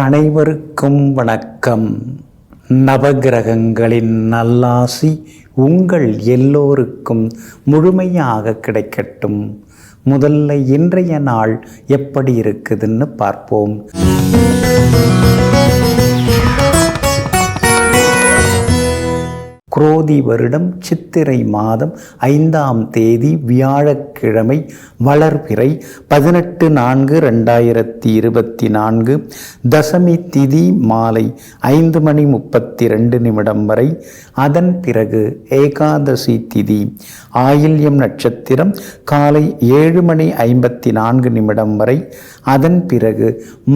அனைவருக்கும் வணக்கம். நவகிரகங்களின் நல்லாசி உங்கள் எல்லோருக்கும் முழுமையாக கிடைக்கட்டும். முதல்ல இன்றைய நாள் எப்படி இருக்குதுன்னு பார்ப்போம். குரோதி வருடம் சித்திரை மாதம் 5ஆம் தேதி வியாழக்கிழமை, வளர்பிறை 18/4/2024, தசமி திதி மாலை 5:32 வரை. அதன் பிறகு ஏகாதசி திதி, ஆயில்யம் நட்சத்திரம் காலை 7:54 வரை. அதன் பிறகு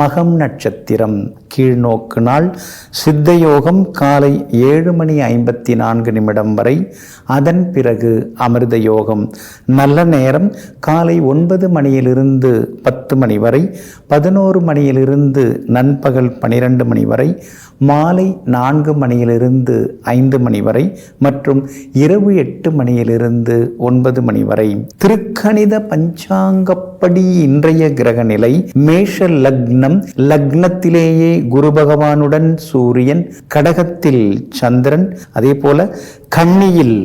மகம் நட்சத்திரம் கீழ்நோக்கு நாள். சித்தயோகம் காலை 7:54 வரை. அதன் பிறகு அமிர்த யோகம். நல்ல நேரம் காலை 9 மணியிலிருந்து 10 மணி வரை, 11 மணியிலிருந்து நண்பகல் 12 மணி வரை, மாலை 4 மணியிலிருந்து 5 மணி வரை மற்றும் இரவு 8 மணியிலிருந்து 9 மணி வரை. திருக்கணித பஞ்சாங்கப்படி இன்றைய கிரக நிலை: மேஷ லக்னம், லக்னத்திலேயே குரு பகவானுடன் சூரியன், கடகத்தில் சந்திரன், அதே போல கன்னியில்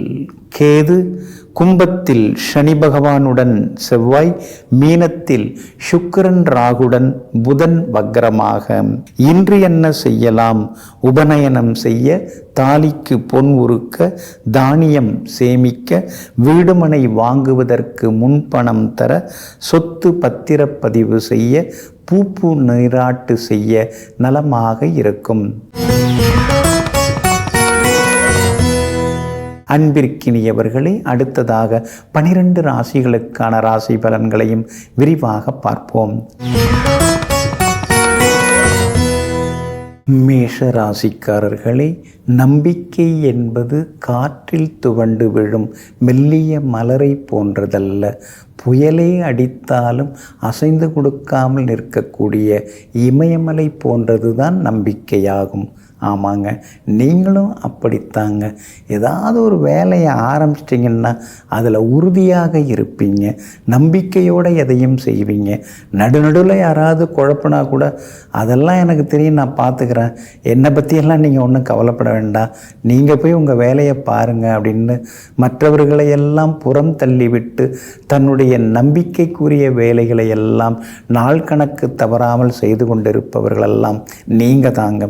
கேது, கும்பத்தில் சனி பகவானுடன் செவ்வாய், மீனத்தில் சுக்கிரன் ராகுடன் புதன் வக்ரமாக. இன்று என்ன செய்யலாம்? உபநயனம் செய்ய, தாலிக்கு பொன் உருக்க, தானியம் சேமிக்க, வீடுமனை வாங்குவதற்கு முன்பணம் தர, சொத்து பத்திரப்பதிவு செய்ய, பூப்பு நீராட்டு செய்ய நலமாக இருக்கும். அன்பிற்கினியவர்களே, அடுத்ததாக 12 ராசிகளுக்கான ராசி பலன்களையும் விரிவாக பார்ப்போம். மேஷ ராசிக்காரர்களே, நம்பிக்கை என்பது காற்றில் துவண்டு விழும் மெல்லிய மலரை போன்றதல்ல. புயலே அடித்தாலும் அசைந்து கொடுக்காமல் நிற்கக்கூடிய இமயமலை போன்றதுதான் நம்பிக்கையாகும். ஆமாங்க, நீங்களும் அப்படித்தாங்க. ஏதாவது ஒரு வேலையை ஆரம்பிச்சிட்டிங்கன்னா அதில் உறுதியாக இருப்பீங்க, நம்பிக்கையோடு எதையும் செய்வீங்க. நடுநடுவில் யாராவது குழப்பினா கூட அதெல்லாம் எனக்கு தெரியும், நான் பார்த்துக்கிறேன், என்னை பற்றியெல்லாம் நீங்கள் ஒன்றும் கவலைப்பட வேண்டாம், நீங்கள் போய் உங்கள் வேலையை பாருங்கள் அப்படின்னு மற்றவர்களை எல்லாம் புறம் தள்ளிவிட்டு தன்னுடைய நம்பிக்கைக்குரிய வேலைகளை எல்லாம் நாள் கணக்கு தவறாமல் செய்து கொண்டிருப்பவர்களெல்லாம் நீங்கள் தாங்க.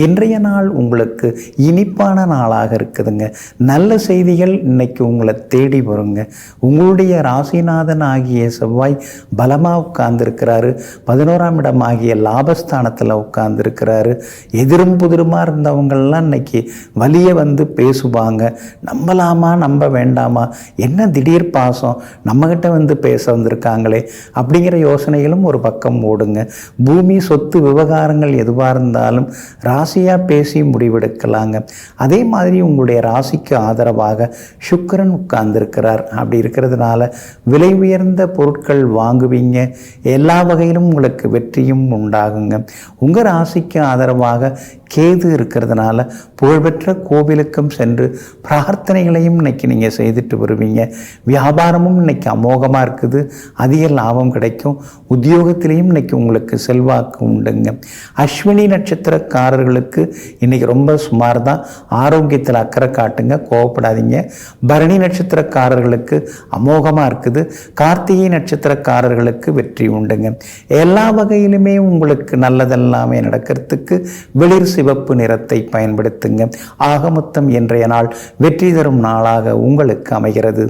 இன்றைய நாள் உங்களுக்கு இனிப்பான நாளாக இருக்குதுங்க. நல்ல செய்திகள் இன்னைக்கு உங்களை தேடி வருங்க. உங்களுடைய ராசிநாதன் ஆகிய செவ்வாய் பலமாக உட்கார்ந்துருக்கிறாரு. 11ஆம் இடம் ஆகிய லாபஸ்தானத்தில் உட்கார்ந்துருக்கிறாரு. எதிரும் புதிருமா இருந்தவங்கள்லாம் இன்னைக்கு வலிய வந்து பேசுவாங்க. நம்பலாமா நம்ப வேண்டாமா, என்ன திடீர் பாசம், நம்மகிட்ட வந்து பேச வந்திருக்காங்களே அப்படிங்கிற யோசனைகளும் ஒரு பக்கம் ஓடுங்க. பூமி சொத்து விவகாரங்கள் எதுவாக இருந்தாலும் ராசியாக பேசி முடிவெடுக்கலாங்க. அதே மாதிரி உங்களுடைய ராசிக்கு ஆதரவாக சுக்கிரன் உட்கார்ந்திருக்கிறார். அப்படி இருக்கிறதுனால விலை உயர்ந்த பொருட்கள் வாங்குவீங்க. எல்லா வகையிலும் உங்களுக்கு வெற்றியும் உண்டாகுங்க. உங்கள் ராசிக்கு ஆதரவாக கேது இருக்கிறதுனால புகழ்பெற்ற கோவிலுக்கும் சென்று பிரார்த்தனைகளையும் இன்னைக்கு நீங்கள் செய்துட்டு வருவீங்க. வியாபாரமும் இன்னைக்கு அமோகமாக இருக்குது, அதிக லாபம் கிடைக்கும். உத்தியோகத்திலையும் இன்னைக்கு உங்களுக்கு செல்வாக்கு உண்டுங்க. அஸ்வினி நட்சத்திரக்காரர்களுக்கு இன்னைக்கு ரொம்ப சுமார் தான். ஆரோக்கியத்தில் அக்கறை காட்டுங்க, கோவப்படாதீங்க. பரணி நட்சத்திரக்காரர்களுக்கு அமோகமாக இருக்குது. கார்த்திகை நட்சத்திரக்காரர்களுக்கு வெற்றி உண்டுங்க. எல்லா வகையிலுமே உங்களுக்கு நல்லதெல்லாமே நடக்கிறதுக்கு வெளிர் சிவப்பு நிறத்தை பயன்படுத்துங்க. ஆக மொத்தம் இன்றைய நாள் வெற்றி தரும் நாளாக உங்களுக்கு அமைகிறது.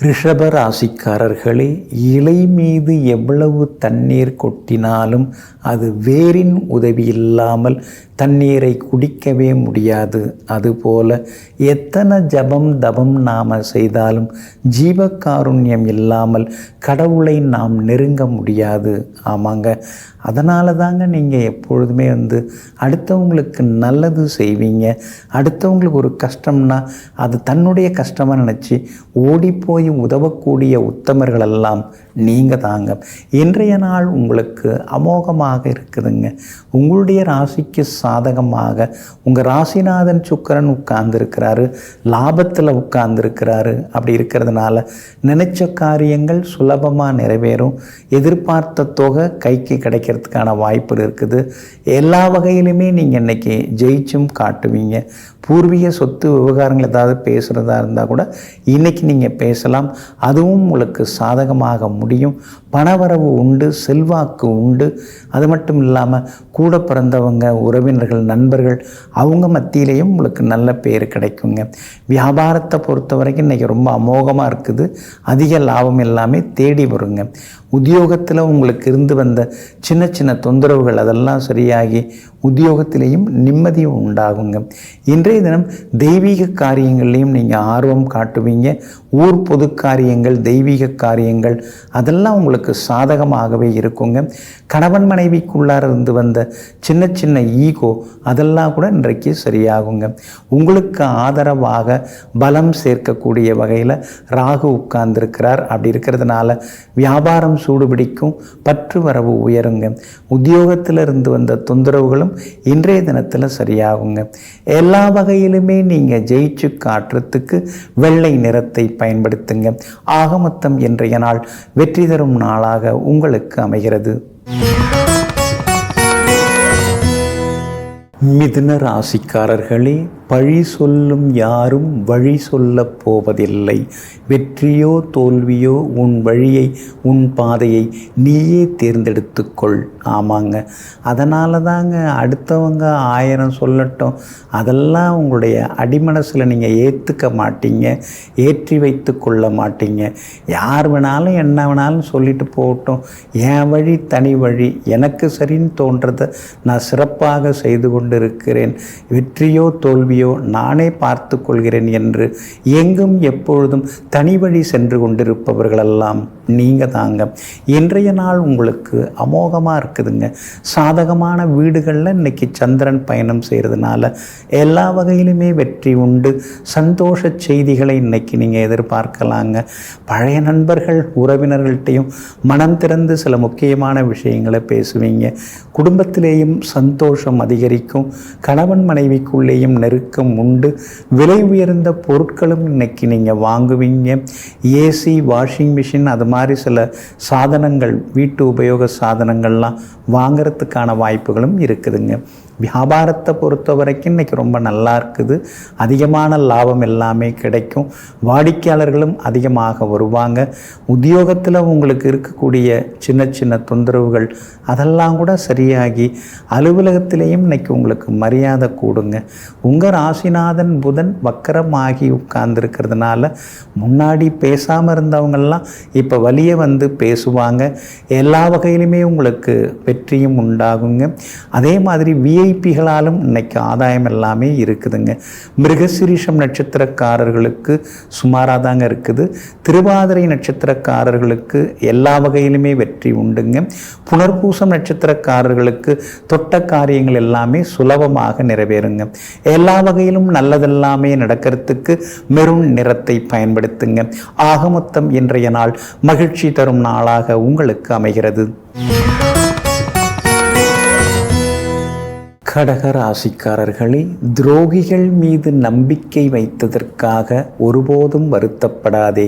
ரிஷப ராசிக்காரர்களே, இலை மீது எவ்வளவு தண்ணீர் கொட்டினாலும் அது வேரின் உதவி இல்லாமல் தண்ணீரை குடிக்கவே முடியாது. அதுபோல எத்தனை ஜபம் தபம் நாம் செய்தாலும் ஜீவகாருண்யம் இல்லாமல் கடவுளை நாம் நெருங்க முடியாது. ஆமாங்க, அதனால தாங்க நீங்கள் எப்பொழுதுமே அடுத்தவங்களுக்கு நல்லது செய்வீங்க. அடுத்தவங்களுக்கு ஒரு கஷ்டம்னா அது தன்னுடைய கஷ்டமாக நினச்சி ஓடி போய் உதவக்கூடிய உத்தமர்கள் எல்லாம் நீங்கள் தாங்க. இன்றைய நாள் உங்களுக்கு அமோகமாக இருக்குதுங்க. உங்களுடைய ராசிக்கு சாதகமாக உங்கள் ராசிநாதன் சுக்கிரன் உட்கார்ந்துருக்கிறாரு, லாபத்தில் உட்கார்ந்துருக்கிறாரு. அப்படி இருக்கிறதுனால நினைச்ச காரியங்கள் சுலபமாக நிறைவேறும். எதிர்பார்த்த தொகை கைக்கு கிடைக்கிறதுக்கான வாய்ப்பு இருக்குது. எல்லா வகையிலுமே நீங்கள் இன்றைக்கி ஜெயிச்சும் காட்டுவீங்க. பூர்வீக சொத்து விவகாரங்கள் ஏதாவது பேசுகிறதா இருந்தால் கூட இன்றைக்கி நீங்கள் பேசலாம். அதுவும் உங்களுக்கு சாதகமாக முடியும். பணவரவு உண்டு, செல்வாக்கு உண்டு. அது மட்டும் இல்லாமல் கூட பிறந்தவங்க, உறவினர்கள், நண்பர்கள் அவங்க மத்தியிலையும் உங்களுக்கு நல்ல பேர் கிடைக்குங்க. வியாபாரத்தை பொறுத்த வரைக்கும் இன்றைக்கி ரொம்ப அமோகமாக இருக்குது. அதிக லாபம் எல்லாமே தேடி வருங்க. உத்தியோகத்தில் உங்களுக்கு இருந்து வந்த சின்ன சின்ன தொந்தரவுகள் அதெல்லாம் சரியாகி உத்தியோகத்திலேயும் நிம்மதியும் உண்டாகுங்க. இன்றைய தினம் தெய்வீக காரியங்கள்லையும் நீங்கள் ஆர்வம் காட்டுவீங்க. ஊர் பொது காரியங்கள், தெய்வீக காரியங்கள் அதெல்லாம் உங்களுக்கு சாதகமாகவே இருக்குங்க. கணவன் மனைவிக்குள்ளார இருந்து வந்த சின்ன சின்ன ஈகோ அதெல்லாம் கூட இன்றைக்கு சரியாகுங்க. உங்களுக்கு ஆதரவாக பலம் சேர்க்கக்கூடிய வகையில் ராகு உட்கார்ந்துருக்கிறார். அப்படி இருக்கிறதுனால வியாபாரம் சூடுபிடிக்கும், பற்று வரவு உயருங்க. உத்தியோகத்தில் இருந்து வந்த தொந்தரவுகளும் இன்றைய தினத்தில் சரியாகுங்க. எல்லா வகையிலுமே நீங்கள் ஜெயிச்சு காட்டுறதுக்கு வெள்ளை நிறத்தை பயன்படுத்துங்க. ஆக மொத்தம் இன்றைய நாள் வெற்றி தரும் நாளாக உங்களுக்கு அமைகிறது. மிதுன ராசிக்காரர்களே, பழி சொல்லும் யாரும் வழி சொல்ல போவதில்லை. வெற்றியோ தோல்வியோ உன் வழியை, உன் பாதையை நீயே தேர்ந்தெடுத்துக்கொள். ஆமாங்க, அதனால தாங்க அடுத்தவங்க 1000 சொல்லட்டும், அதெல்லாம் உங்களுடைய அடிமனசில் நீங்கள் ஏற்றுக்க மாட்டீங்க, ஏற்றி வைத்து கொள்ள மாட்டீங்க. யார் வேணாலும் என்ன வேணாலும் சொல்லிட்டு போகட்டும், என் வழி தனி வழி, எனக்கு சரின்னு தோன்றதை நான் சிறப்பாக செய்து கொண்டு இருக்கிறேன். வெற்றியோ தோல்வியோ நானே பார்த்து கொள்கிறேன் என்று எங்கும் எப்பொழுதும் தனி வழி சென்று கொண்டிருப்பவர்களெல்லாம் நீங்கள் தாங்க. இன்றைய நாள் உங்களுக்கு அமோகமாக இருக்குதுங்க. சாதகமான வீடுகளில் இன்றைக்கி சந்திரன் பயணம் செய்கிறதுனால எல்லா வகையிலுமே வெற்றி உண்டு. சந்தோஷ செய்திகளை இன்றைக்கி நீங்கள் எதிர்பார்க்கலாங்க. பழைய நண்பர்கள், உறவினர்கள்ட்டையும் மனம் திறந்து சில முக்கியமான விஷயங்களை பேசுவீங்க. குடும்பத்திலேயும் சந்தோஷம் அதிகரிக்கும். கணவன் மனைவிக்குள்ளேயும் நெருக்கம் உண்டு. விலை உயர்ந்த பொருட்களும் இன்னைக்கு நீங்கள் வாங்குவீங்க. ஏசி, வாஷிங் மிஷின் அது மாதிரி சில சாதனங்கள், வீட்டு உபயோக சாதனங்கள்லாம் வாங்கிறதுக்கான வாய்ப்புகளும் இருக்குதுங்க. வியாபாரத்தை பொறுத்த வரைக்கும் இன்றைக்கி ரொம்ப நல்லா இருக்குது. அதிகமான லாபம் எல்லாமே கிடைக்கும். வாடிக்கையாளர்களும் அதிகமாக வருவாங்க. உத்தியோகத்தில் உங்களுக்கு இருக்கக்கூடிய சின்ன சின்ன தொந்தரவுகள் அதெல்லாம் கூட சரியாகி அலுவலகத்திலேயும் இன்றைக்கி உங்களுக்கு மரியாதை கூடுங்க. உங்கள் ராசிநாதன் புதன் வக்கரமாகி உட்கார்ந்துருக்கிறதுனால முன்னாடி பேசாமல் இருந்தவங்கெல்லாம் இப்போ வலிய வந்து பேசுவாங்க. எல்லா வகையிலுமே உங்களுக்கு வெற்றியும் உண்டாகுங்க. அதே மாதிரி விஐபிகளாலும் இன்னைக்கு ஆதாயம் எல்லாமே இருக்குதுங்க. மிருகசிரீஷம் நட்சத்திரக்காரர்களுக்கு சுமாராக தாங்க இருக்குது. திருவாதிரை நட்சத்திரக்காரர்களுக்கு எல்லா வகையிலுமே வெற்றி உண்டுங்க. புனர்பூசம் நட்சத்திரக்காரர்களுக்கு தொட்ட காரியங்கள் எல்லாமே சுலபமாக நிறைவேறுங்க. எல்லா வகையிலும் நல்லதெல்லாமே நடக்கிறதுக்கு மெரூன் நிறத்தை பயன்படுத்துங்க. ஆக மொத்தம் இன்றைய நாள் மகிழ்ச்சி தரும் நாளாக உங்களுக்கு அமைகிறது. கடக ராசிக்காரர்களே, துரோகிகள் மீது நம்பிக்கை வைத்ததற்காக ஒருபோதும் வருத்தப்படாதே.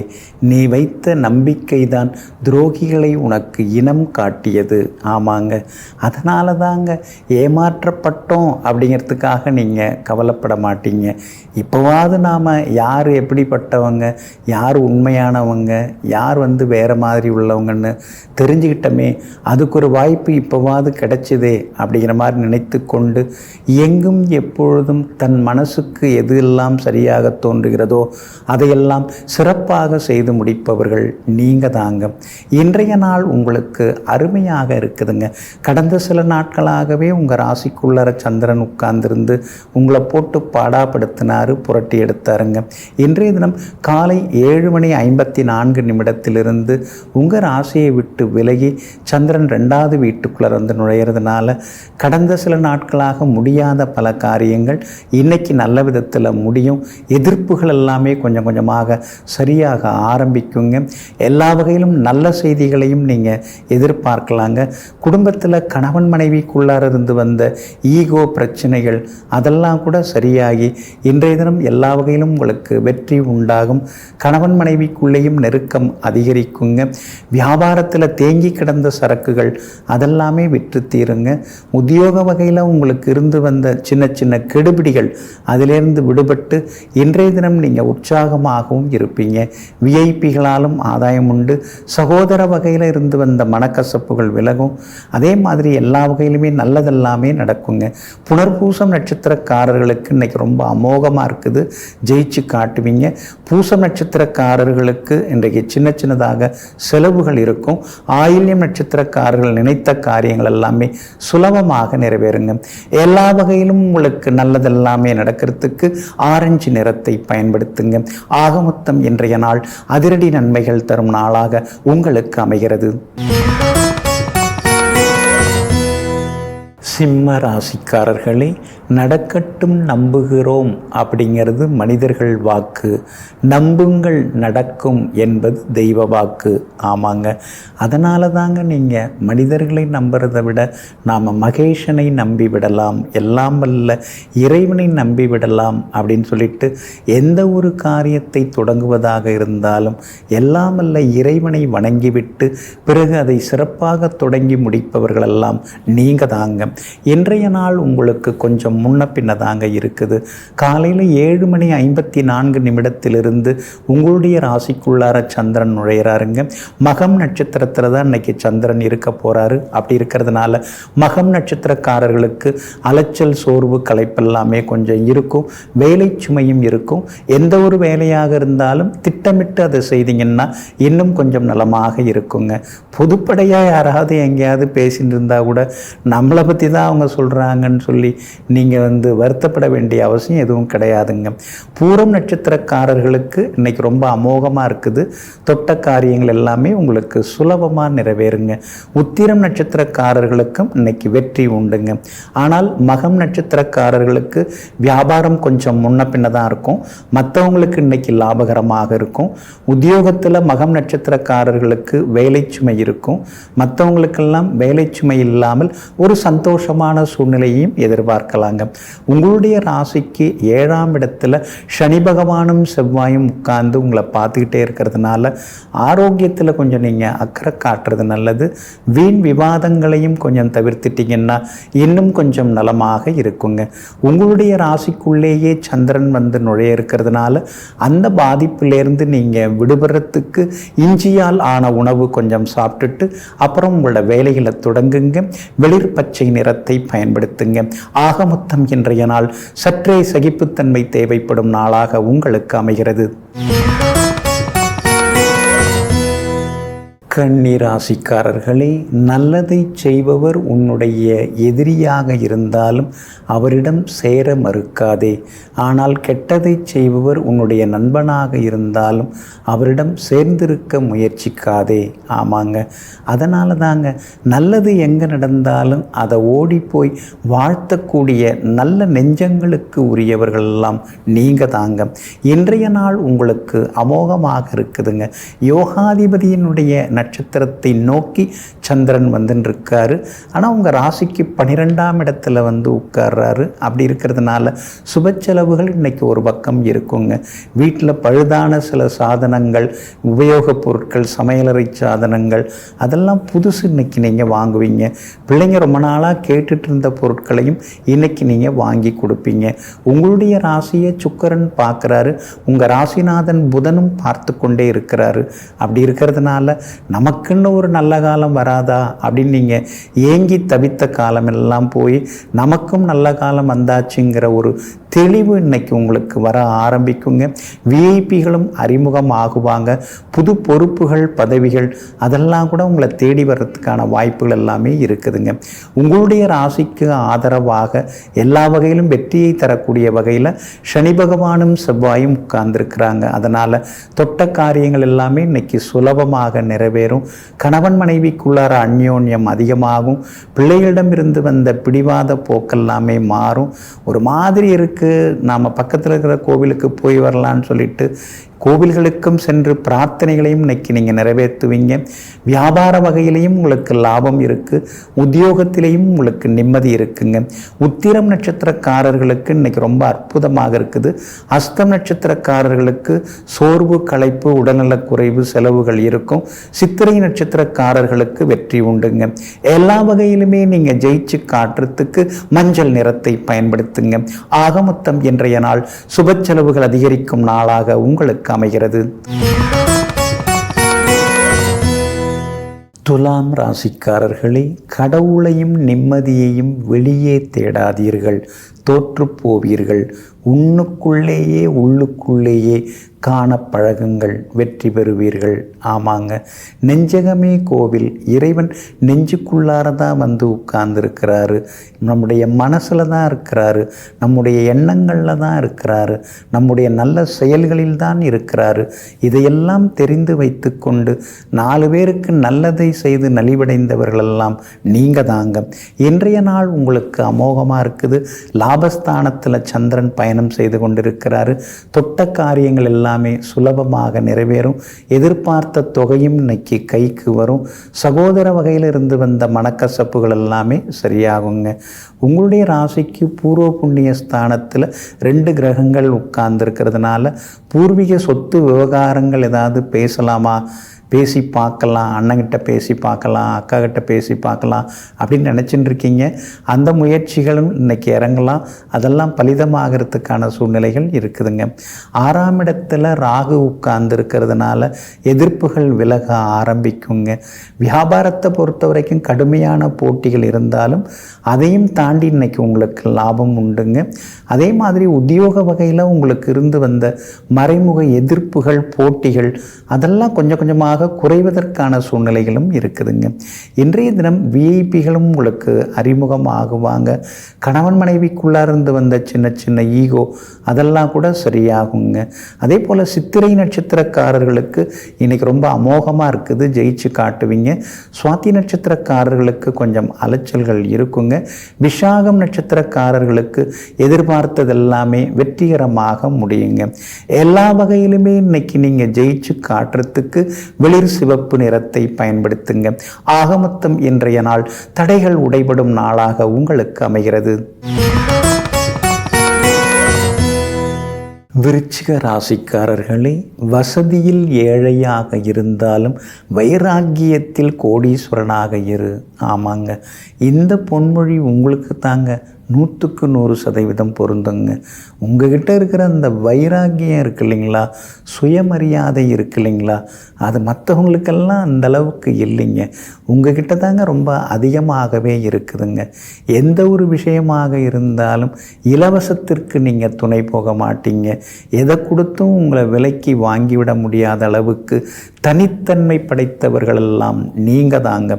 நீ வைத்த நம்பிக்கைதான் துரோகிகளை உனக்கு இனம் காட்டியது. ஆமாங்க, அதனால தாங்க ஏமாற்றப்பட்டோம் அப்படிங்கிறதுக்காக நீங்கள் கவலைப்பட மாட்டீங்க. இப்போவாது நாம் யார் எப்படிப்பட்டவங்க, யார் உண்மையானவங்க, யார் வேறு மாதிரி உள்ளவங்கன்னு தெரிஞ்சுக்கிட்டோமே, அதுக்கு ஒரு வாய்ப்பு இப்போவாது கிடைச்சிதே அப்படிங்கிற மாதிரி நினைத்து கொண்டு எங்கும் எப்பொழுதும் தன் மனசுக்கு எது எல்லாம் சரியாக தோன்றுகிறதோ அதையெல்லாம் சிறப்பாக செய்து முடிப்பவர்கள் நீங்கள் தாங்க. இன்றைய நாள் உங்களுக்கு அருமையாக இருக்குதுங்க. கடந்த சில நாட்களாகவே உங்கள் ராசிக்குள்ளர சந்திரன் உட்கார்ந்திருந்து உங்களை போட்டு பாடாப்படுத்தினார், புரட்டி எடுத்தாருங்க. இன்றைய தினம் காலை 7:54 உங்கள் ராசியை விட்டு விலகி சந்திரன் 2வது வீட்டுக்குள்ளே நுழையிறதுனால கடந்த சில நாட்கள் நாட்களாக முடியாத பல காரியங்கள் இன்னைக்கு நல்ல விதத்தில் முடியும். எதிர்ப்புகள் எல்லாமே கொஞ்சம் கொஞ்சமாக சரியாக ஆரம்பிக்குங்க. எல்லா வகையிலும் நல்ல செய்திகளையும் நீங்கள் எதிர்பார்க்கலாங்க. குடும்பத்தில் கணவன் மனைவிக்குள்ளார இருந்து வந்த ஈகோ பிரச்சனைகள் அதெல்லாம் கூட சரியாகி இன்றைய தினம் எல்லா வகையிலும் உங்களுக்கு வெற்றி உண்டாகும். கணவன் மனைவிக்குள்ளேயும் நெருக்கம் அதிகரிக்குங்க. வியாபாரத்தில் தேங்கி கிடந்த சரக்குகள் அதெல்லாமே விற்று தீருங்க. உத்தியோக வகையில் உங்களுக்கு இருந்து வந்த சின்ன சின்ன கெடுபிடிகள் அதிலிருந்து விடுபட்டு இன்றைய தினம் நீங்கள் உற்சாகமாகவும் இருப்பீங்க. விஐபிகளாலும் ஆதாயம் உண்டு. சகோதர வகையில் இருந்து வந்த மனக்கசப்புகள் விலகும். அதே மாதிரி எல்லா வகையிலுமே நல்லதெல்லாமே நடக்குங்க. புனர்பூசம் நட்சத்திரக்காரர்களுக்கு இன்னைக்கு ரொம்ப அமோகமாக இருக்குது. ஜெயிச்சு காட்டுவீங்க. பூசம் நட்சத்திரக்காரர்களுக்கு இன்றைக்கு சின்ன சின்னதாக செலவுகள் இருக்கும். ஆயில்யம் நட்சத்திரக்காரர்கள் நினைத்த காரியங்கள் எல்லாமே சுலபமாக நிறைவேறுங்க. எல்லா வகையிலும் உங்களுக்கு நல்லதெல்லாமே நடக்கிறதுக்கு ஆரஞ்சு நிறத்தை பயன்படுத்துங்க. ஆக மொத்தம் இன்றைய நாள் அதிரடி நன்மைகள் தரும் நாளாக உங்களுக்கு அமைகிறது. சிம்ம ராசிக்காரர்களே, நடக்கட்டும் நம்புகிறோம் அப்படிங்கிறது மனிதர்கள் வாக்கு, நம்புங்கள் நடக்கும் என்பது தெய்வ வாக்கு. ஆமாங்க, அதனால தாங்க நீங்கள் மனிதர்களை நம்புறதை விட நாம் மகேஷனை நம்பி விடலாம், எல்லாம் வல்ல இறைவனை நம்பி விடலாம் அப்படின்னு சொல்லிட்டு எந்த ஒரு காரியத்தை தொடங்குவதாக இருந்தாலும் எல்லாம் வல்ல இறைவனை வணங்கிவிட்டு பிறகு அதை சிறப்பாக தொடங்கி முடிப்பவர்களெல்லாம் நீங்கள் தாங்க. இன்றைய நாள் உங்களுக்கு கொஞ்சம் முன்ன பின்ன தாங்க இருக்குது. காலையில் 7:54 உங்களுடைய ராசிக்குள்ளார சந்திரன் நுழையிறாருங்க. மகம் நட்சத்திரத்தில் தான் இன்னைக்கு சந்திரன் இருக்க போகிறாரு. அப்படி இருக்கிறதுனால மகம் நட்சத்திரக்காரர்களுக்கு அலைச்சல், சோர்வு, களைப்பெல்லாமே கொஞ்சம் இருக்கும். வேலை சுமையும் இருக்கும். எந்த ஒரு வேலையாக இருந்தாலும் திட்டமிட்டு அதை செய்தீங்கன்னா இன்னும் கொஞ்சம் நலமாக இருக்குங்க. பொதுப்படையாக யாராவது எங்கேயாவது பேசிட்டு இருந்தால் கூட நம்மளை பற்றி தான் அவங்க சொல்கிறாங்கன்னு சொல்லி நீங்கள் வருத்தப்பட வேண்டிய அவசியம் எதுவும் கிடையாதுங்க. பூரம் நட்சத்திரக்காரர்களுக்கு இன்னைக்கு ரொம்ப அமோகமாக இருக்குது. தொட்ட காரியங்கள் எல்லாமே உங்களுக்கு சுலபமாக நிறைவேறுங்க. உத்திரம் நட்சத்திரக்காரர்களுக்கும் இன்னைக்கு வெற்றி உண்டுங்க. ஆனால் மகம் நட்சத்திரக்காரர்களுக்கு வியாபாரம் கொஞ்சம் முன்ன பின்ன தான் இருக்கும். மற்றவங்களுக்கு இன்னைக்கு லாபகரமாக இருக்கும். உத்தியோகத்தில் மகம் நட்சத்திரக்காரர்களுக்கு வேலை சுமை இருக்கும். மற்றவங்களுக்கெல்லாம் வேலை சுமை இல்லாமல் ஒரு சந்தோஷமான சூழ்நிலையையும் எதிர்பார்க்கலாங்க. உங்களுடைய ராசிக்கு 7ஆம் இடத்துல சனி பகவானும் செவ்வாயும் உட்கார்ந்து உங்களை பார்த்துக்கிட்டே இருக்கிறதுனால ஆரோக்கியத்தில் கொஞ்சம் நீங்கள் அக்கறை காட்டுறது நல்லது. வீண் விவாதங்களையும் கொஞ்சம் தவிர்த்துட்டிங்கன்னா இன்னும் கொஞ்சம் நலமாக இருக்குங்க. உங்களுடைய ராசிக்குள்ளேயே சந்திரன் நுழைய இருக்கிறதுனால அந்த பாதிப்பிலேருந்து நீங்கள் விடுபடுறதுக்கு இஞ்சியால் ஆன உணவு கொஞ்சம் சாப்பிட்டுட்டு அப்புறம் உங்களோட வேலைகளை தொடங்குங்க. வெளிர் பச்சை நிறத்தை பயன்படுத்துங்க. ஆக மொத்தம் இன்றைய நாள் சற்றே சகிப்புத்தன்மை தேவைப்படும் நாளாக உங்களுக்கு அமைகிறது. கன்னி ராசிக்காரர்களே, நல்லதை செய்பவர் உன்னுடைய எதிரியாக இருந்தாலும் அவரிடம் சேர மறுக்காதே. ஆனால் கெட்டதை செய்பவர் உன்னுடைய நண்பனாக இருந்தாலும் அவரிடம் சேர்ந்திருக்க முயற்சிக்காதே. ஆமாங்க, அதனால தாங்க நல்லது எங்கே நடந்தாலும் அதை ஓடி போய் வாழ்த்தக்கூடிய நல்ல நெஞ்சங்களுக்கு உரியவர்களெல்லாம் நீங்கள் தாங்க. இன்றைய நாள் உங்களுக்கு அமோகமாக இருக்குதுங்க. யோகாதிபதியினுடைய நட்சத்திரத்தை நோக்கி சந்திரன் வந்துருக்காரு. ஆனால் உங்கள் ராசிக்கு 12ஆம் இடத்துல உட்கார்றாரு. அப்படி இருக்கிறதுனால சுப செலவுகள் இன்னைக்கு ஒரு பக்கம் இருக்குங்க. வீட்டில் பழுதான சில சாதனங்கள், உபயோகப் பொருட்கள், சமையலறை சாதனங்கள் அதெல்லாம் புதுசு இன்னைக்கு நீங்கள் வாங்குவீங்க. பிள்ளைங்க ரொம்ப நாளாக கேட்டுட்டு இருந்த பொருட்களையும் இன்னைக்கு நீங்கள் வாங்கி கொடுப்பீங்க. உங்களுடைய ராசியை சுக்கிரன் பார்க்குறாரு. உங்கள் ராசிநாதன் புதனும் பார்த்து கொண்டே இருக்கிறாரு. அப்படி இருக்கிறதுனால நமக்குன்னு ஒரு நல்ல காலம் வராதா அப்படின்னு நீங்கள் ஏங்கி தவித்த காலமெல்லாம் போய் நமக்கும் நல்ல காலம் வந்தாச்சுங்கிற ஒரு தெளிவு இன்னைக்கு உங்களுக்கு வர ஆரம்பிக்குங்க. விஐபிகளும் அறிமுகம் ஆகுவாங்க. புது பொறுப்புகள், பதவிகள் அதெல்லாம் கூட உங்களை தேடி வர்றதுக்கான வாய்ப்புகள் எல்லாமே இருக்குதுங்க. உங்களுடைய ராசிக்கு ஆதரவாக எல்லா வகையிலும் வெற்றியை தரக்கூடிய வகையில் சனி பகவானும் செவ்வாயும் உட்கார்ந்துருக்கிறாங்க. அதனால் தொட்ட காரியங்கள் எல்லாமே இன்னைக்கு சுலபமாக நிறைவேறும். நிறைவேறும். கணவன் மனைவிக்குள்ளார அந்யோன்யம் அதிகமாகும். பிள்ளைகளிடமிருந்து வந்த பிடிவாத போக்கெல்லாமே மாறும். ஒரு மாதிரி இருக்குது, நாம் பக்கத்தில் இருக்கிற கோவிலுக்கு போய் வரலான்னு சொல்லிட்டு கோவில்களுக்கும் சென்று பிரார்த்தனைகளையும் இன்னைக்கு நீங்கள் நிறைவேற்றுவீங்க. வியாபார வகையிலையும் உங்களுக்கு லாபம் இருக்குது. உத்தியோகத்திலையும் உங்களுக்கு நிம்மதி இருக்குங்க. உத்திரம் நட்சத்திரக்காரர்களுக்கு இன்னைக்கு ரொம்ப அற்புதமாக இருக்குது. அஸ்தம் நட்சத்திரக்காரர்களுக்கு சோர்வு, களைப்பு, உடல்நலக் குறைவு, செலவுகள் இருக்கும். சித்திரை நட்சத்திரக்காரர்களுக்கு வெற்றி உண்டுங்க. எல்லா வகையிலுமே நீங்கள் ஜெயிச்சு காட்டுறதுக்கு மஞ்சள் நிறத்தை பயன்படுத்துங்க. ஆக மொத்தம் இன்றைய நாள் சுப செலவுகள் அதிகரிக்கும் நாளாக உங்களுக்கு அமைகிறது. துலாம் ராசிக்காரர்களே, கடவுளையும் நிம்மதியையும் வெளியே தேடாதீர்கள், தோற்று போவீர்கள். உள்ளுக்குள்ளேயே காண பழகுங்கள், வெற்றி பெறுவீர்கள். ஆமாங்க, நெஞ்சகமே கோவில். இறைவன் நெஞ்சுக்குள்ளாரதான் வந்து உட்கார்ந்துருக்கிறாரு. நம்முடைய மனசில் தான் இருக்கிறாரு, நம்முடைய எண்ணங்களில் தான் இருக்கிறாரு, நம்முடைய நல்ல செயல்களில் தான் இருக்கிறாரு. இதையெல்லாம் தெரிந்து வைத்து கொண்டு 4 பேருக்கு நல்லதை செய்து நலிவடைந்தவர்களெல்லாம் நீங்கள் தாங்க. இன்றைய நாள் உங்களுக்கு அமோகமாக இருக்குது. லாபஸ்தானத்தில் சந்திரன் பயணம் செய்து கொண்டிருக்கிறாரு. தொட்ட காரியங்கள் எல்லாமே சுலபமாக நிறைவேறும். எதிர்பார்த்த தொகையும் இன்னைக்கு கைக்கு வரும். சகோதர வகையில் இருந்து வந்த மனக்கசப்புகள் எல்லாமே சரியாகுங்க. உங்களுடைய ராசிக்கு பூர்வ புண்ணிய ஸ்தானத்தில் 2 கிரகங்கள் உட்கார்ந்துருக்கிறதுனால பூர்வீக சொத்து விவகாரங்கள் ஏதாவது பேசலாமா, பேசி பார்க்கலாம், அண்ணங்கிட்ட பேசி பார்க்கலாம், அக்கா கிட்ட பேசி பார்க்கலாம் அப்படின்னு நினச்சிட்டு இருக்கீங்க. அந்த முயற்சிகளும் இன்றைக்கி இறங்கலாம். அதெல்லாம் பலிதமாகிறதுக்கான சூழ்நிலைகள் இருக்குதுங்க. 6ஆம் இடத்துல ராகு உட்கார்ந்து இருக்கிறதுனால எதிர்ப்புகள் விலக ஆரம்பிக்குங்க. வியாபாரத்தை பொறுத்த வரைக்கும் கடுமையான போட்டிகள் இருந்தாலும் அதையும் தாண்டி இன்றைக்கி உங்களுக்கு லாபம் உண்டுங்க. அதே மாதிரி உத்தியோக வகையில் உங்களுக்கு இருந்து வந்த மறைமுக எதிர்ப்புகள், போட்டிகள் அதெல்லாம் கொஞ்சம் கொஞ்சமாக குறைவதற்கான சூழ்நிலைகளும் இருக்குதுங்க. இன்றைய தினம் விஐபிகளும் உங்களுக்கு அறிமுகம் ஆகுவாங்க. கணவன் மனைவிக்குள்ளார்ந்து வந்த சின்ன சின்ன ஈகோ அதெல்லாம் கூட சரியாகுங்க. அதே போல் சித்திரை நட்சத்திரக்காரர்களுக்கு இன்றைக்கி ரொம்ப அமோகமாக இருக்குது, ஜெயிச்சு காட்டுவீங்க. சுவாதி நட்சத்திரக்காரர்களுக்கு கொஞ்சம் அலைச்சல்கள் இருக்குங்க. விஷாகம் நட்சத்திரக்காரர்களுக்கு எதிர்பார்த்ததெல்லாமே வெற்றிகரமாக முடியுங்க. எல்லா வகையிலுமே இன்னைக்கு நீங்கள் ஜெயிச்சு காட்டுறதுக்கு வெளிர் சிவப்பு நிறத்தை பயன்படுத்துங்க. ஆக மொத்தம் இன்றைய நாள் தடைகள் உடைபடும் நாளாக உங்களுக்கு அமைகிறது. விருச்சிக ராசிக்காரர்களே, வசதியில் ஏழையாக இருந்தாலும் வைராக்கியத்தில் கோடீஸ்வரனாக இரு. ஆமாங்க, இந்த பொன்மொழி உங்களுக்கு தாங்க 100க்கு 100% பொருந்துங்க. உங்ககிட்ட இருக்கிற அந்த வைராக்கியம் இருக்கு இல்லைங்களா, சுயமரியாதை இருக்கு இல்லைங்களா, அது மற்றவங்களுக்கெல்லாம் அந்த அளவுக்கு இல்லைங்க. உங்ககிட்ட தாங்க ரொம்ப அதிகமாகவே இருக்குதுங்க. எந்த ஒரு விஷயமாக இருந்தாலும் இலவசத்திற்கு நீங்கள் துணை போக மாட்டீங்க. எதை கொடுத்தும் உங்களை விலைக்கு வாங்கிவிட முடியாத அளவுக்கு தனித்தன்மை படைத்தவர்களெல்லாம் நீங்கள் தாங்க.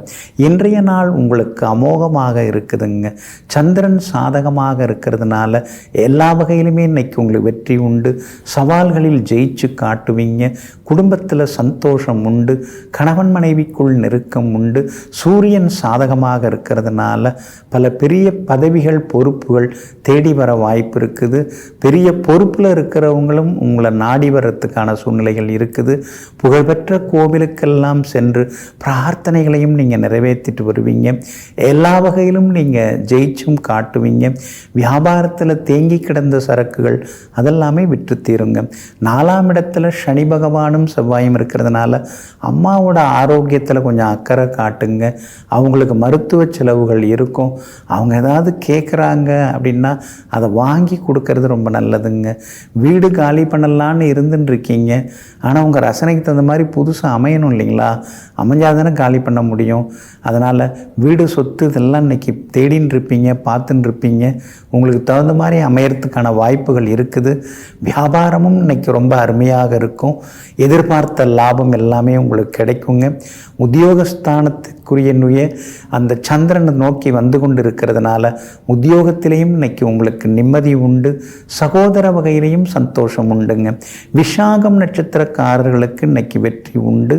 இன்றைய நாள் உங்களுக்கு அமோகமாக இருக்குதுங்க. சந்திரன் சாதகமாக இருக்கிறதுனால எல்லா வகையிலுமே இன்னைக்கு உங்களுக்கு வெற்றி உண்டு. சவால்களில் ஜெயிச்சு காட்டுவீங்க. குடும்பத்தில் சந்தோஷம் உண்டு. கணவன் மனைவிக்குள் நெருக்கம் உண்டு. சூரியன் சாதகமாக இருக்கிறதுனால பல பெரிய பதவிகள், பொறுப்புகள் தேடி வர வாய்ப்பு இருக்குது. பெரிய பொறுப்பில் இருக்கிறவங்களும் உங்களை நாடி வர்றதுக்கான சூழ்நிலைகள் இருக்குது. புகழ்பெற்ற கோவிலுக்கெல்லாம் சென்று பிரார்த்தனைகளையும் நீங்கள் நிறைவேற்றிட்டு வருவீங்க. எல்லா வகையிலும் நீங்கள் ஜெயிச்சும் காட்டுவீங்க. வியாபாரத்தில் தேங்கி கிடந்த சரக்குகள் அதெல்லாமே விற்று தீருங்க. 4ஆம் இடத்துல சனி பகவானும் செவ்வாயும் இருக்கிறதுனால அம்மாவோட ஆரோக்கியத்தில் கொஞ்சம் அக்கறை காட்டுங்க. அவங்களுக்கு மருத்துவ செலவுகள் இருக்கும். அவங்க ஏதாவது கேட்குறாங்க அப்படின்னா அதை வாங்கி கொடுக்கறது ரொம்ப நல்லதுங்க. வீடு காலி பண்ணலான்னு இருந்துன்னு இருக்கீங்க, ஆனால் உங்கள் ரசனைக்கு தகுந்த மாதிரி புதுசாக அமையணும் இல்லைங்களா, அமைஞ்சாதானே காலி பண்ண முடியும். அதனால் வீடு, சொத்து இதெல்லாம் இன்றைக்கி தேடின்னு இருப்பீங்க, பார்த்துன்னு இருப்பீங்க. உங்களுக்கு தகுந்த மாதிரி அமையறதுக்கான வாய்ப்புகள் இருக்குது. வியாபாரமும் இன்றைக்கி ரொம்ப அருமையாக இருக்கும். எதிர்பார்த்த லாபம் எல்லாமே உங்களுக்கு கிடைக்குங்க. உத்தியோகஸ்தானத்துக்குரிய அந்த சந்திரனை நோக்கி வந்து கொண்டு இருக்கிறதுனால உத்தியோகத்திலையும் இன்னைக்கு உங்களுக்கு நிம்மதி உண்டு. சகோதர வகையிலையும் சந்தோஷம் உண்டுங்க. விஷாகம் நட்சத்திரக்காரர்களுக்கு இன்னைக்கு வெற்றி வெற்றி உண்டு.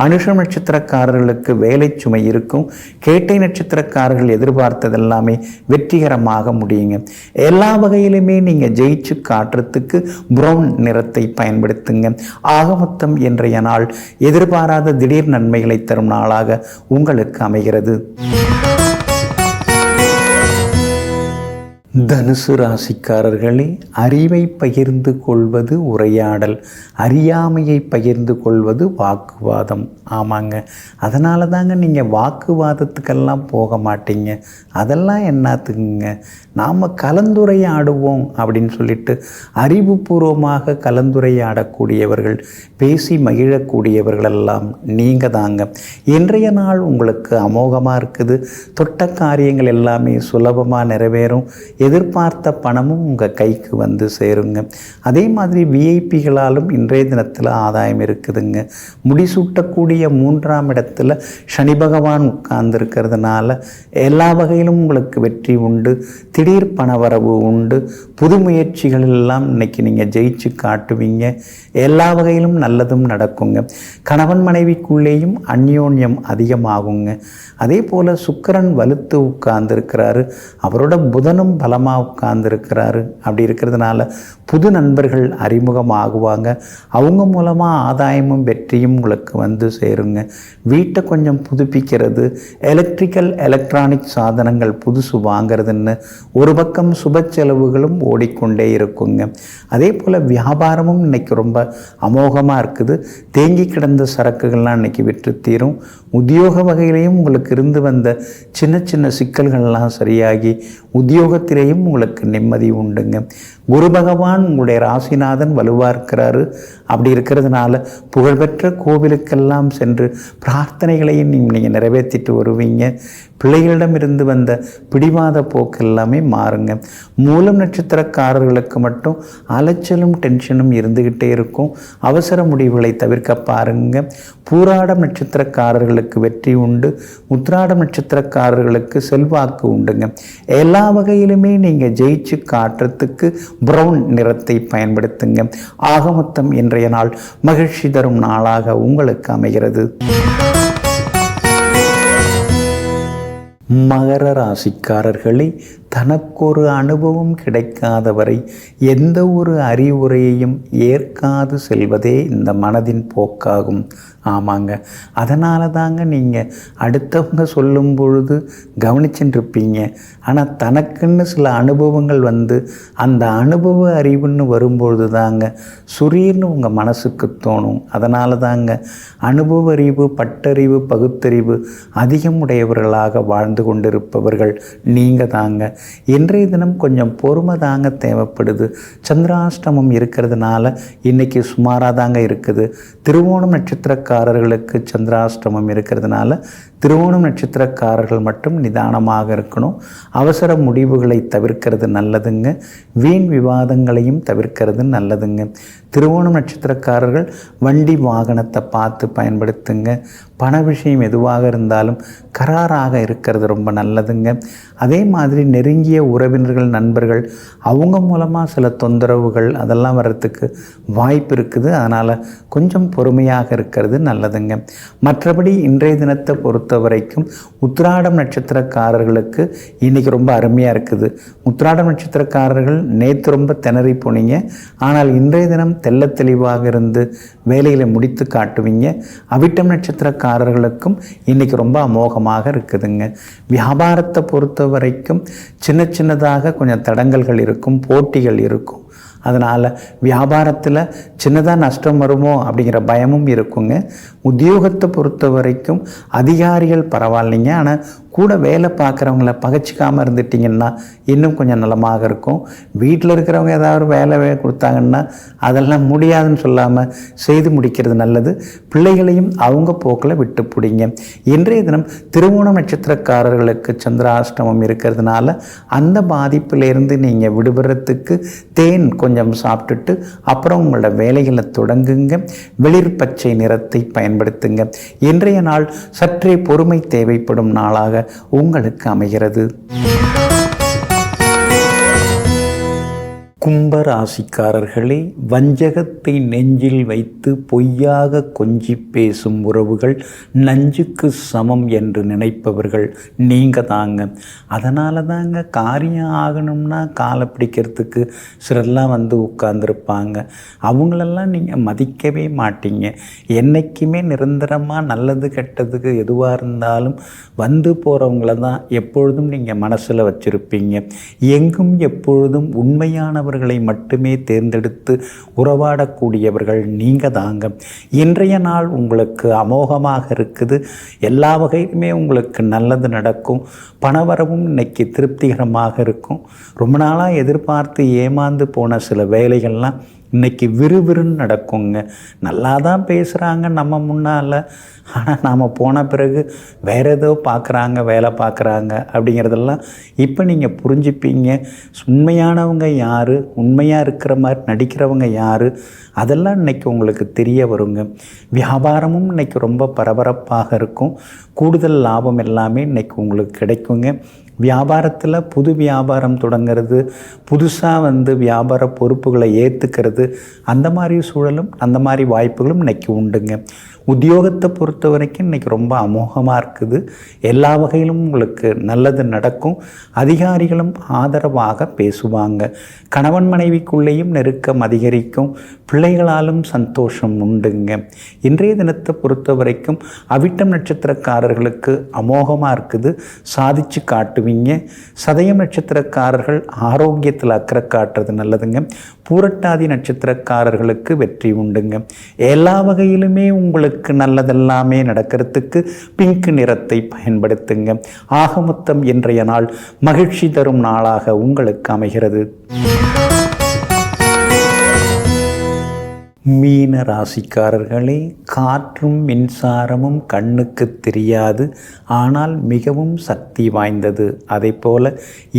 அனுஷம் நட்சத்திரக்காரர்களுக்கு வேலை சுமை இருக்கும். கேட்டை நட்சத்திரக்காரர்கள் எதிர்பார்த்ததெல்லாமே வெற்றிகரமாக முடியுங்க. எல்லா வகையிலுமே நீங்கள் ஜெயிச்சு காட்டுறதுக்கு ப்ரௌன் நிறத்தை பயன்படுத்துங்க. ஆக மொத்தம் இன்றைய நாள் எதிர்பாராத திடீர் நன்மைகளை தரும் நாளாக உங்களுக்கு அமைகிறது. தனுசு ராசிக்காரர்களே, அறிவை பகிர்ந்து கொள்வது உரையாடல், அறியாமையை பகிர்ந்து கொள்வது வாக்குவாதம். ஆமாங்க, அதனால தாங்க நீங்கள் வாக்குவாதத்துக்கெல்லாம் போக மாட்டீங்க. அதெல்லாம் என்னத்துக்குங்க, நாம் கலந்துரையாடுவோம் அப்படின்னு சொல்லிட்டு அறிவுபூர்வமாக கலந்துரையாடக்கூடியவர்கள், பேசி மகிழக்கூடியவர்களெல்லாம் நீங்கள் தாங்க. இன்றைய நாள் உங்களுக்கு அமோகமாக இருக்குது. தொட்ட காரியங்கள் எல்லாமே சுலபமாக நிறைவேறும். எதிர்பார்த்த பணமும் உங்கள் கைக்கு வந்து சேருங்க. அதே மாதிரி விஐபிகளாலும் இன்றைய தினத்தில் ஆதாயம் இருக்குதுங்க. முடிசூட்டக்கூடிய 3ஆம் இடத்துல சனி பகவான் உட்கார்ந்துருக்கிறதுனால எல்லா வகையிலும் உங்களுக்கு வெற்றி உண்டு. திடீர் பணவரவு உண்டு. புது முயற்சிகள் எல்லாம் இன்னைக்கு நீங்கள் ஜெயிச்சு காட்டுவீங்க. எல்லா வகையிலும் நல்லதும் நடக்குங்க. கணவன் மனைவிக்குள்ளேயும் அந்யோன்யம் அதிகமாகுங்க. அதே போல் சுக்கிரன் வலுத்து உட்கார்ந்துருக்கிறாரு. அவரோட புதனும் பலமாக உட்கார்ந்துருக்கிறாரு. அப்படி இருக்கிறதுனால புது நண்பர்கள் அறிமுகமாகுவாங்க. அவங்க மூலமாக ஆதாயமும் வெற்றியும் உங்களுக்கு வந்து சேருங்க. வீட்டை கொஞ்சம் புதுப்பிக்கிறது, எலக்ட்ரானிக் சாதனங்கள் புதுசு வாங்கிறதுன்னு ஒரு பக்கம் சுப செலவுகளும் ஓடிக்கொண்டே இருக்குங்க. அதே போல் வியாபாரமும் இன்னைக்கு ரொம்ப அமோகமாக இருக்குது. தேங்கி கிடந்த சரக்குகள்லாம் இன்னைக்கு விற்று தீரும். உத்தியோக வகையிலையும் உங்களுக்கு இருந்து வந்த சின்ன சின்ன சிக்கல்கள்லாம் சரியாகி உத்தியோகத்திலேயும் உங்களுக்கு நிம்மதி உண்டுங்க. குரு பகவான் உங்களுடைய ராசிநாதன் வலுவாக இருக்கிறாரு. அப்படி இருக்கிறதுனால புகழ்பெற்ற கோவிலுக்கெல்லாம் சென்று பிரார்த்தனைகளையும் நீங்கள் நிறைவேற்றிட்டு வருவீங்க. பிள்ளைகளிடம் இருந்து வந்த பிடிவாத போக்கு எல்லாமே மாறுங்க. மூலம் நட்சத்திரக்காரர்களுக்கு மட்டும் அலைச்சலும் டென்ஷனும் இருந்துக்கிட்டே இருக்கும். அவசர முடிவுகளை தவிர்க்க பாருங்க. பூராடம் நட்சத்திரக்காரர்களுக்கு வெற்றி உண்டு. உத்திராடம் நட்சத்திரக்காரர்களுக்கு செல்வாக்கு உண்டுங்க. எல்லா வகையிலுமே நீங்கள் ஜெயிச்சு காட்டுறதுக்கு ப்ரௌன் நிறத்தை பயன்படுத்துங்க. ஆக மொத்தம் இன்றைய நாள் மகிழ்ச்சி தரும் நாளாக உங்களுக்கு அமைகிறது. மகர ராசிக்காரர்களே, தனக்கொரு அனுபவம் கிடைக்காதவரை எந்த ஒரு அறிவுரையையும் ஏற்காது செல்வதே இந்த மனதின் போக்காகும். ஆமாங்க, அதனால தாங்க நீங்கள் அடுத்தவங்க சொல்லும் பொழுது கவனிச்சுட்டுருப்பீங்க. ஆனால் தனக்குன்னு சில அனுபவங்கள் வந்து அந்த அனுபவ அறிவுன்னு வரும்பொழுது தாங்க சுரீர்னு உங்கள் மனசுக்கு தோணும். அதனால தாங்க அனுபவ அறிவு, பட்டறிவு, பகுத்தறிவு அதிகம் உடையவர்களாக வாழ்ந்து கொண்டிருப்பவர்கள் நீங்கள் தாங்க. இன்றைய தினம் கொஞ்சம் பொறுமை தாங்க தேவைப்படுது. சந்திராஷ்டமம் இருக்கிறதுனால இன்றைக்கி சுமாராக தாங்க இருக்குது. திருவோணம் நட்சத்திரக்காரர்களுக்கு சந்திராஷ்டமம் இருக்கிறதுனால திருவோணம் நட்சத்திரக்காரர்கள் மட்டும் நிதானமாக இருக்கணும். அவசர முடிவுகளை தவிர்க்கிறது நல்லதுங்க. வீண் விவாதங்களையும் தவிர்க்கிறது நல்லதுங்க. திருவோணம் நட்சத்திரக்காரர்கள் வண்டி வாகனத்தை பார்த்து பயன்படுத்துங்க. பண விஷயம் எதுவாக இருந்தாலும் கராராக இருக்கிறது ரொம்ப நல்லதுங்க. அதே மாதிரி நெருங்கிய உறவினர்கள், நண்பர்கள் அவங்க மூலமாக சில தொந்தரவுகள் அதெல்லாம் வர்றதுக்கு வாய்ப்பு இருக்குது. அதனால் கொஞ்சம் பொறுமையாக இருக்கிறது நல்லதுங்க. மற்றபடி இன்றைய தினத்தை பொறுத்த வரைக்கும் உத்திராடம் நட்சத்திரக்காரர்களுக்கு இன்றைக்கி ரொம்ப அருமையாக இருக்குது. உத்திராடம் நட்சத்திரக்காரர்கள் நேற்று ரொம்ப திணறி போனீங்க. ஆனால் இன்றைய தினம் தெள்ள தெளிவாக இருந்து வேலைகளை முடித்து காட்டுவீங்க. அவிட்டம் நட்சத்திரக்காரர்களுக்கும் இன்றைக்கி ரொம்ப அமோகமாக இருக்குதுங்க. வியாபாரத்தை பொறுத்த வரைக்கும் சின்ன சின்னதாக கொஞ்சம் தடங்கல்கள் இருக்கும், போட்டிகள் இருக்கும். அதனால் வியாபாரத்தில் சின்னதாக நஷ்டம் வருமோ அப்படிங்கிற பயமும் இருக்குங்க. உத்தியோகத்தை பொறுத்த வரைக்கும் அதிகாரிகள் பரவாயில்லைங்க. ஆனால் கூட வேலை பார்க்குறவங்கள பகைச்சிக்காமல் இருந்துட்டிங்கன்னா இன்னும் கொஞ்சம் நலமாக இருக்கும். வீட்டில் இருக்கிறவங்க ஏதாவது வேலை கொடுத்தாங்கன்னா அதெல்லாம் முடியாதுன்னு சொல்லாமல் செய்து முடிக்கிறது நல்லது. பிள்ளைகளையும் அவங்க போக்கில் விட்டு பிடிங்க. இன்றைய தினம் திருவோணம் நட்சத்திரக்காரர்களுக்கு சந்திராஷ்டமம் இருக்கிறதுனால அந்த பாதிப்பிலிருந்து நீங்கள் விடுபடுறதுக்கு தேன் கொஞ்சம் சாப்பிட்டுட்டு அப்புறம் உங்களோட வேலைகளை தொடங்குங்க. வெளிர் பச்சை நிறத்தை பயன்படுத்துங்க. இன்றைய நாள் சற்றே பொறுமை தேவைப்படும் நாளாக உங்களுக்கு அமைகிறது. கும்பராசிக்காரர்களே, வஞ்சகத்தை நெஞ்சில் வைத்து பொய்யாக கொஞ்சி பேசும் உறவுகள் நஞ்சுக்கு சமம் என்று நினைப்பவர்கள் நீங்கள் தாங்க. அதனால தாங்க காரியம் ஆகணும்னா காலை பிடிக்கிறதுக்கு சிலர்லாம் வந்து உட்கார்ந்துருப்பாங்க. அவங்களெல்லாம் நீங்கள் மதிக்கவே மாட்டீங்க. என்றைக்குமே நிரந்தரமாக நல்லது கெட்டதுக்கு எதுவாக இருந்தாலும் வந்து போகிறவங்கள தான் எப்பொழுதும் நீங்கள் மனசில் வச்சுருப்பீங்க. எங்கும் எப்பொழுதும் உண்மையானவர்களை மட்டுமே தேர்ந்தெடுத்து உறவாடக்கூடியவர்கள் நீங்கள் தாங்க. இன்றைய நாள் உங்களுக்கு அமோகமாக இருக்குது. எல்லா வகையிலுமே உங்களுக்கு நல்லது நடக்கும். பணவரவும் இன்னைக்கு திருப்திகரமாக இருக்கும். ரொம்ப நாளாக எதிர்பார்த்து ஏமாந்து போன சில வேலைகள்லாம் இன்றைக்கி விறுவிறுன்னு நடக்குங்க. நல்லா தான் பேசுகிறாங்க நம்ம முன்னால், ஆனால் நாம் போன பிறகு வேறு ஏதோ பார்க்குறாங்க, வேலை பார்க்குறாங்க அப்படிங்கிறதெல்லாம் இப்போ நீங்கள் புரிஞ்சுப்பீங்க. உண்மையானவங்க யார், உண்மையாக இருக்கிற மாதிரி நடிக்கிறவங்க யார், அதெல்லாம் இன்றைக்கி உங்களுக்கு தெரிய வருங்க. வியாபாரமும் இன்றைக்கி ரொம்ப பரபரப்பாக இருக்கும். கூடுதல் லாபம் எல்லாமே இன்றைக்கி உங்களுக்கு கிடைக்குங்க. வியாபாரத்தில் புது வியாபாரம் தொடங்கிறது, புதுசாக வந்து வியாபார பொறுப்புகளை ஏற்றுக்கிறது, அந்த மாதிரி சூழலும் அந்த மாதிரி வாய்ப்புகளும் இன்றைக்கி உண்டுங்க. உத்தியோகத்தை பொறுத்த வரைக்கும் இன்றைக்கி ரொம்ப அமோகமாக இருக்குது. எல்லா வகையிலும் உங்களுக்கு நல்லது நடக்கும். அதிகாரிகளும் ஆதரவாக பேசுவாங்க. கணவன் மனைவிக்குள்ளேயும் நெருக்கம் அதிகரிக்கும். பிள்ளைகளாலும் சந்தோஷம் உண்டுங்க. இன்றைய தினத்தை பொறுத்த வரைக்கும் அவிட்டம் நட்சத்திரக்காரர்களுக்கு அமோகமாக இருக்குது. சாதிச்சு காட்டுவீங்க. சதயம் நட்சத்திரக்காரர்கள் ஆரோக்கியத்தில் அக்கறை காட்டுறது நல்லதுங்க. பூரட்டாதி நட்சத்திரக்காரர்களுக்கு வெற்றி உண்டுங்க. எல்லா வகையிலுமே உங்களுக்கு நல்லதெல்லாமே நடக்கிறதுக்கு பிங்க் நிறத்தை பயன்படுத்துங்க. ஆகமொத்தம் இன்றைய நாள் மகிழ்ச்சி தரும் நாளாக உங்களுக்கு அமைகிறது. மீன ராசிக்காரர்களே, காற்றும் மின்சாரமும் கண்ணுக்கு தெரியாது, ஆனால் மிகவும் சக்தி வாய்ந்தது. அதே போல்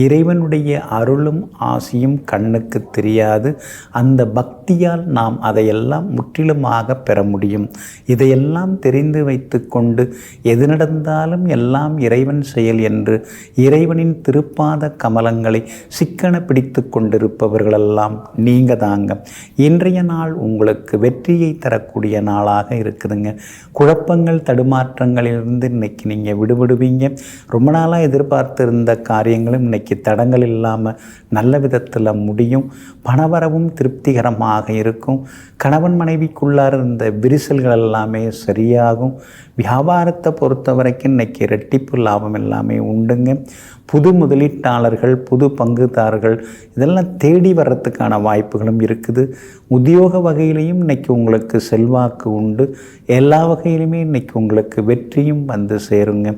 இறைவனுடைய அருளும் ஆசியும் கண்ணுக்கு தெரியாது. அந்த பக்தியால் நாம் அதையெல்லாம் முற்றிலுமாக பெற முடியும். இதையெல்லாம் தெரிந்து வைத்து கொண்டு எது நடந்தாலும் எல்லாம் இறைவன் செயல் என்று இறைவனின் திருப்பாத கமலங்களை சிக்கன பிடித்து கொண்டிருப்பவர்களெல்லாம் நீங்கள் தாங்க. இன்றைய நாள் உங்களுக்கு வெற்றியை தரக்கூடிய நாளாக இருக்குதுங்க. குழப்பங்கள் தடுமாற்றங்களிலிருந்து இன்னைக்கு நீங்கள் விடுபடுவீங்க. ரொம்ப நாளாக எதிர்பார்த்திருந்த காரியங்களும் இன்னைக்கு தடங்கள் இல்லாமல் நல்ல விதத்தில் முடியும். பணவரவும் திருப்திகரமாக இருக்கும். கணவன் மனைவிக்குள்ளார இருந்த விரிசல்கள் எல்லாமே சரியாகும். வியாபாரத்தை பொறுத்த வரைக்கும் இன்னைக்கு ரெட்டிப்பு லாபம் எல்லாமே உண்டுங்க. புது முதலீட்டாளர்கள், புது பங்குதாரர்கள் இதெல்லாம் தேடி வர்றதுக்கான வாய்ப்புகளும் இருக்குது. உத்தியோக வகையிலையும் இன்றைக்கி உங்களுக்கு செல்வாக்கு உண்டு. எல்லா வகையிலுமே இன்றைக்கி உங்களுக்கு வெற்றியும் வந்து சேருங்க.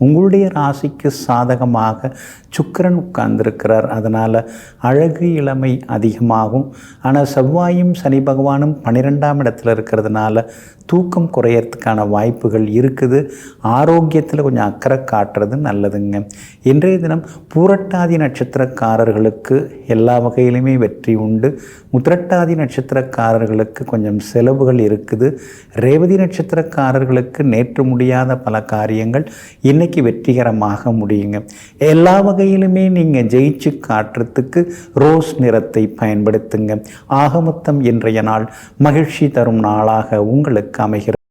உங்களுடைய ராசிக்கு சாதகமாக சுக்கிரன் உட்கார்ந்திருக்கிறார். அதனால் அழகு இளமை அதிகமாகும். ஆனால் செவ்வாயும் சனி பகவானும் 12ஆம் இடத்துல இருக்கிறதுனால தூக்கம் குறையறதுக்கான வாய்ப்புகள் இருக்குது. ஆரோக்கியத்தில் கொஞ்சம் அக்கறை காட்டுறது நல்லதுங்க. இன்றைய தினம் பூரட்டாதி நட்சத்திரக்காரர்களுக்கு எல்லா வகையிலுமே வெற்றி உண்டு. உத்திரட்டாதி நட்சத்திரக்காரர்களுக்கு கொஞ்சம் செலவுகள் இருக்குது. ரேவதி நட்சத்திரக்காரர்களுக்கு நேற்று முடியாத பல காரியங்கள் இன்னைக்கு வெற்றிகரமாக முடியுங்க. எல்லா வகையிலுமே நீங்கள் ஜெயிச்சு காட்டுறதுக்கு ரோஸ் நிறத்தை பயன்படுத்துங்க. ஆகமொத்தம் இன்றைய நாள் மகிழ்ச்சி தரும் நாளாக உங்களுக்கு அமைகிறது.